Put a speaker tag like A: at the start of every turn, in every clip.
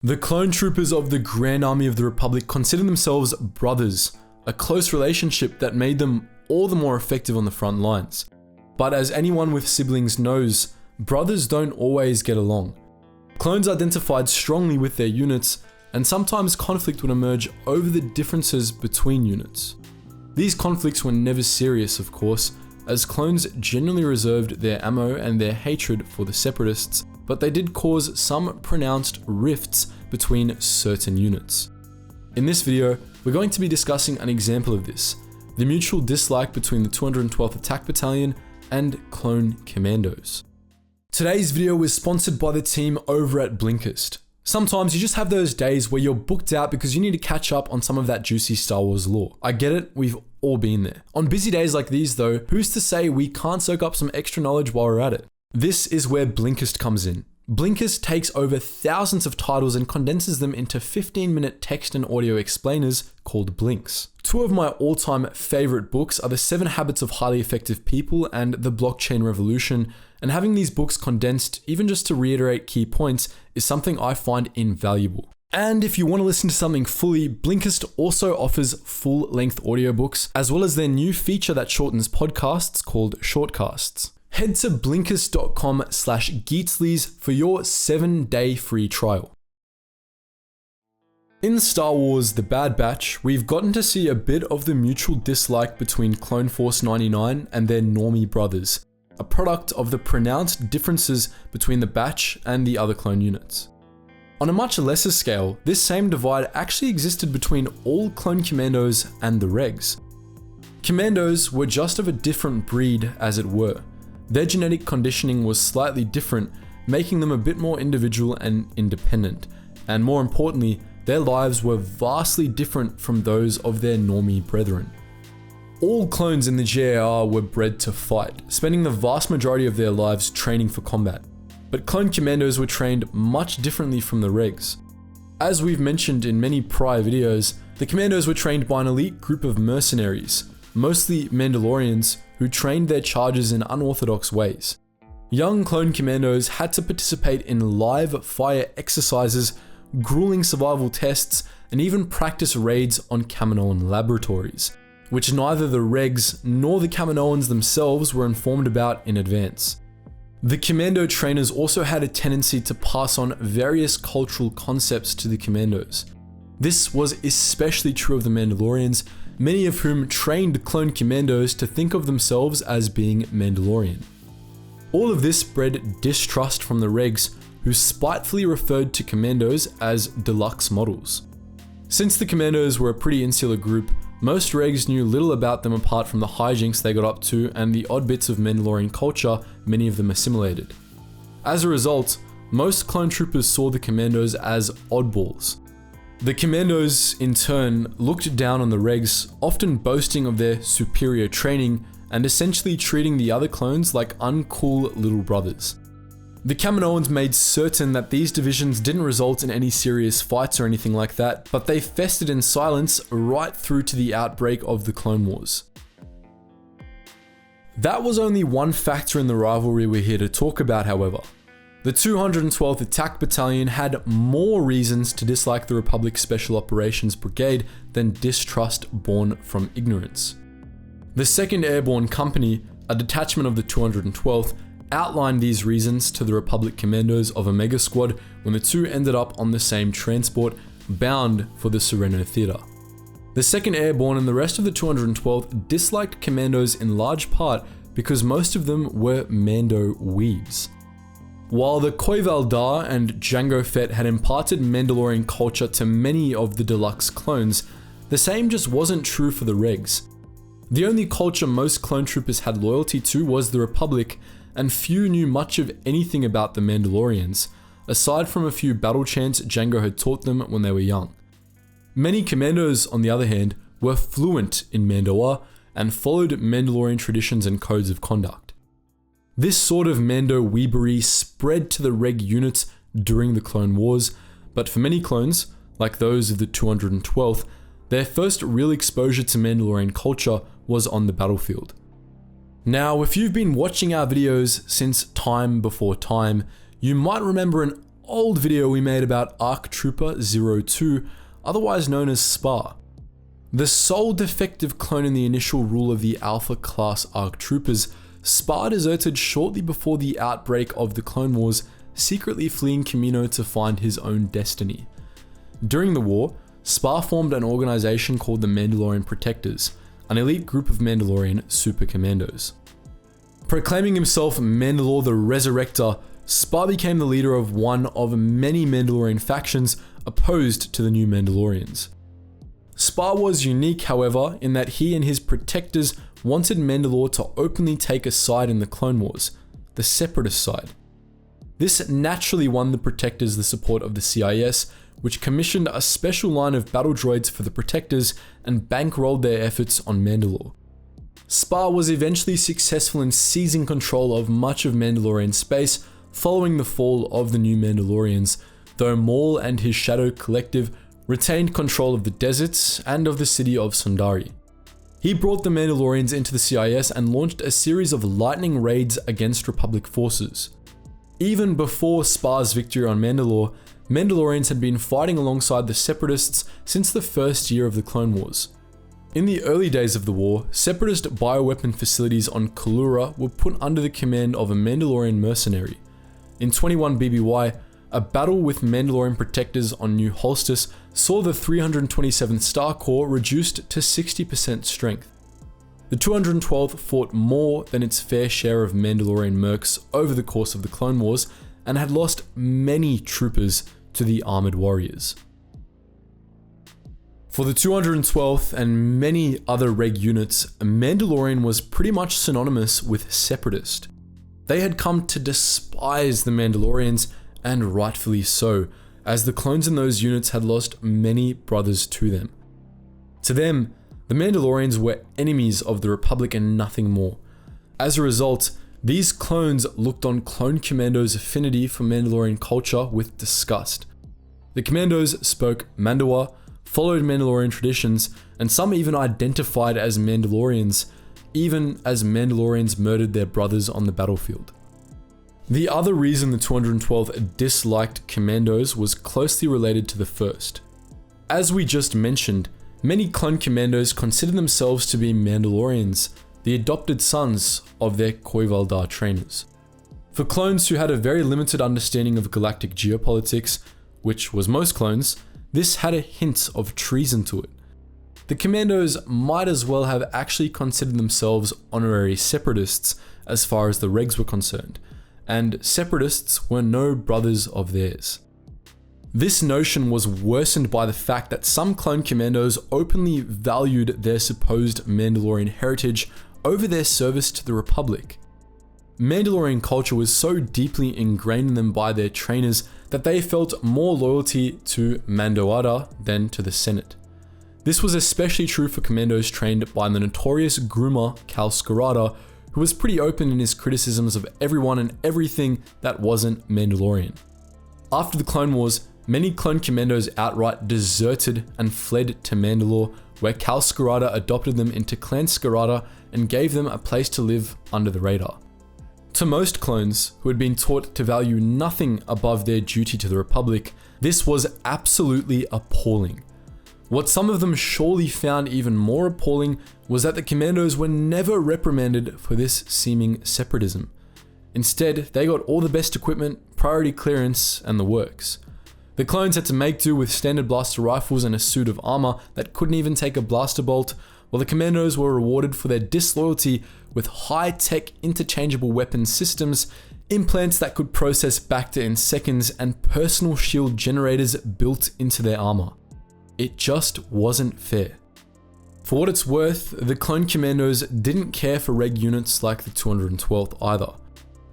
A: The clone troopers of the Grand Army of the Republic considered themselves brothers, a close relationship that made them all the more effective on the front lines. But as anyone with siblings knows, brothers don't always get along. Clones identified strongly with their units, and sometimes conflict would emerge over the differences between units. These conflicts were never serious, of course, as clones generally reserved their ammo and their hatred for the separatists, but they did cause some pronounced rifts between certain units. In this video, we're going to be discussing an example of this, the mutual dislike between the 212th Attack Battalion and clone commandos. Today's video is sponsored by the team over at Blinkist. Sometimes you just have those days where you're booked out because you need to catch up on some of that juicy Star Wars lore. I get it, we've all been there. On busy days like these though, who's to say we can't soak up some extra knowledge while we're at it? This is where Blinkist comes in. Blinkist takes over thousands of titles and condenses them into 15-minute text and audio explainers called Blinks. Two of my all-time favorite books are The 7 Habits of Highly Effective People and The Blockchain Revolution, and having these books condensed, even just to reiterate key points, is something I find invaluable. And if you want to listen to something fully, Blinkist also offers full-length audiobooks, as well as their new feature that shortens podcasts called Shortcasts. Head to blinkist.com/Geetsly's for your 7-day free trial. In Star Wars The Bad Batch, we've gotten to see a bit of the mutual dislike between Clone Force 99 and their normie brothers, a product of the pronounced differences between the Batch and the other clone units. On a much lesser scale, this same divide actually existed between all clone commandos and the regs. Commandos were just of a different breed, as it were. Their genetic conditioning was slightly different, making them a bit more individual and independent, and more importantly, their lives were vastly different from those of their normie brethren. All clones in the GAR were bred to fight, spending the vast majority of their lives training for combat. But clone commandos were trained much differently from the regs. As we've mentioned in many prior videos, the commandos were trained by an elite group of mercenaries, mostly Mandalorians, who trained their charges in unorthodox ways. Young clone commandos had to participate in live fire exercises, grueling survival tests, and even practice raids on Kaminoan laboratories, which neither the regs nor the Kaminoans themselves were informed about in advance. The commando trainers also had a tendency to pass on various cultural concepts to the commandos. This was especially true of the Mandalorians, many of whom trained clone commandos to think of themselves as being Mandalorian. All of this bred distrust from the regs, who spitefully referred to commandos as deluxe models. Since the commandos were a pretty insular group, most regs knew little about them apart from the hijinks they got up to and the odd bits of Mandalorian culture many of them assimilated. As a result, most clone troopers saw the commandos as oddballs. The commandos, in turn, looked down on the regs, often boasting of their superior training and essentially treating the other clones like uncool little brothers. The Kaminoans made certain that these divisions didn't result in any serious fights or anything like that, but they festered in silence right through to the outbreak of the Clone Wars. That was only one factor in the rivalry we're here to talk about, however. The 212th Attack Battalion had more reasons to dislike the Republic's Special Operations Brigade than distrust born from ignorance. The 2nd Airborne Company, a detachment of the 212th, outlined these reasons to the Republic commandos of Omega Squad when the two ended up on the same transport, bound for the Sereno Theater. The 2nd Airborne and the rest of the 212th disliked commandos in large part because most of them were Mando weebs. While the Koival Da and Jango Fett had imparted Mandalorian culture to many of the deluxe clones, the same just wasn't true for the regs. The only culture most clone troopers had loyalty to was the Republic, and few knew much of anything about the Mandalorians, aside from a few battle chants Jango had taught them when they were young. Many commandos, on the other hand, were fluent in Mandoa and followed Mandalorian traditions and codes of conduct. This sort of Mando weebery spread to the reg units during the Clone Wars, but for many clones, like those of the 212th, their first real exposure to Mandalorian culture was on the battlefield. Now, if you've been watching our videos since time before time, you might remember an old video we made about ARC Trooper 02, otherwise known as SPAR. The sole defective clone in the initial rule of the Alpha class ARC Troopers, SPAR deserted shortly before the outbreak of the Clone Wars, secretly fleeing Commando to find his own destiny. During the war, SPAR formed an organization called the Mandalorian Protectors, an elite group of Mandalorian super commandos. Proclaiming himself Mandalore the Resurrector, SPAR became the leader of one of many Mandalorian factions opposed to the new Mandalorians. SPAR was unique, however, in that he and his protectors wanted Mandalore to openly take a side in the Clone Wars, the Separatist side. This naturally won the Protectors the support of the CIS, which commissioned a special line of battle droids for the Protectors and bankrolled their efforts on Mandalore. SPAR was eventually successful in seizing control of much of Mandalorian space following the fall of the new Mandalorians, though Maul and his Shadow Collective retained control of the deserts and of the city of Sundari. He brought the Mandalorians into the CIS and launched a series of lightning raids against Republic forces. Even before SPAR's victory on Mandalore, Mandalorians had been fighting alongside the Separatists since the first year of the Clone Wars. In the early days of the war, Separatist bioweapon facilities on Kalura were put under the command of a Mandalorian mercenary. In 21 BBY, a battle with Mandalorian protectors on New Holstis saw the 327th Star Corps reduced to 60% strength. The 212th fought more than its fair share of Mandalorian mercs over the course of the Clone Wars and had lost many troopers to the armored warriors. For the 212th and many other reg units, Mandalorian was pretty much synonymous with Separatist. They had come to despise the Mandalorians, and rightfully so, as the clones in those units had lost many brothers to them. To them, the Mandalorians were enemies of the Republic and nothing more. As a result, these clones looked on Clone Commando's affinity for Mandalorian culture with disgust. The Commandos spoke Mandawa, followed Mandalorian traditions, and some even identified as Mandalorians, even as Mandalorians murdered their brothers on the battlefield. The other reason the 212th disliked Commandos was closely related to the first. As we just mentioned, many clone Commandos consider themselves to be Mandalorians, the adopted sons of their Koivaldar trainers. For clones who had a very limited understanding of galactic geopolitics, which was most clones, this had a hint of treason to it. The Commandos might as well have actually considered themselves honorary separatists as far as the regs were concerned, and separatists were no brothers of theirs. This notion was worsened by the fact that some clone Commandos openly valued their supposed Mandalorian heritage over their service to the Republic. Mandalorian culture was so deeply ingrained in them by their trainers that they felt more loyalty to Mandoada than to the Senate. This was especially true for Commandos trained by the notorious groomer Cal Scarada, who was pretty open in his criticisms of everyone and everything that wasn't Mandalorian. After the Clone Wars, many clone Commandos outright deserted and fled to Mandalore, where Cal Scarada adopted them into Clan Scarada and gave them a place to live under the radar. To most clones, who had been taught to value nothing above their duty to the Republic, this was absolutely appalling. What some of them surely found even more appalling was that the Commandos were never reprimanded for this seeming separatism. Instead, they got all the best equipment, priority clearance, and the works. The clones had to make do with standard blaster rifles and a suit of armor that couldn't even take a blaster bolt, while the Commandos were rewarded for their disloyalty with high-tech interchangeable weapon systems, implants that could process Bacta in seconds, and personal shield generators built into their armor. It just wasn't fair. For what it's worth, the clone Commandos didn't care for reg units like the 212th either.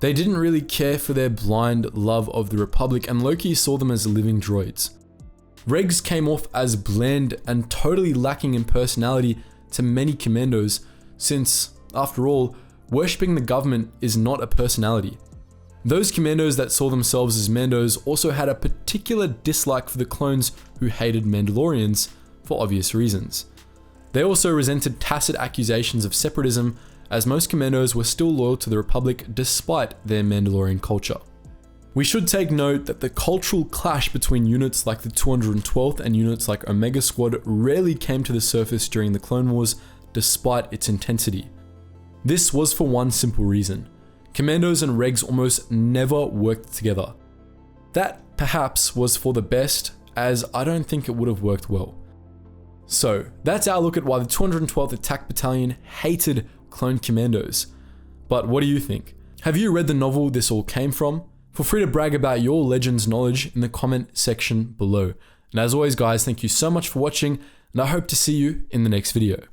A: They didn't really care for their blind love of the Republic, and Loki saw them as living droids. Regs came off as bland and totally lacking in personality to many Commandos, since, after all, worshipping the government is not a personality. Those Commandos that saw themselves as Mandos also had a particular dislike for the clones who hated Mandalorians, for obvious reasons. They also resented tacit accusations of separatism, as most Commandos were still loyal to the Republic despite their Mandalorian culture. We should take note that the cultural clash between units like the 212th and units like Omega Squad rarely came to the surface during the Clone Wars, despite its intensity. This was for one simple reason: Commandos and Regs almost never worked together. That perhaps was for the best, as I don't think it would have worked well. So that's our look at why the 212th Attack Battalion hated clone commandos. But what do you think? Have you read the novel this all came from? Feel free to brag about your Legends knowledge in the comment section below. And as always guys, thank you so much for watching, and I hope to see you in the next video.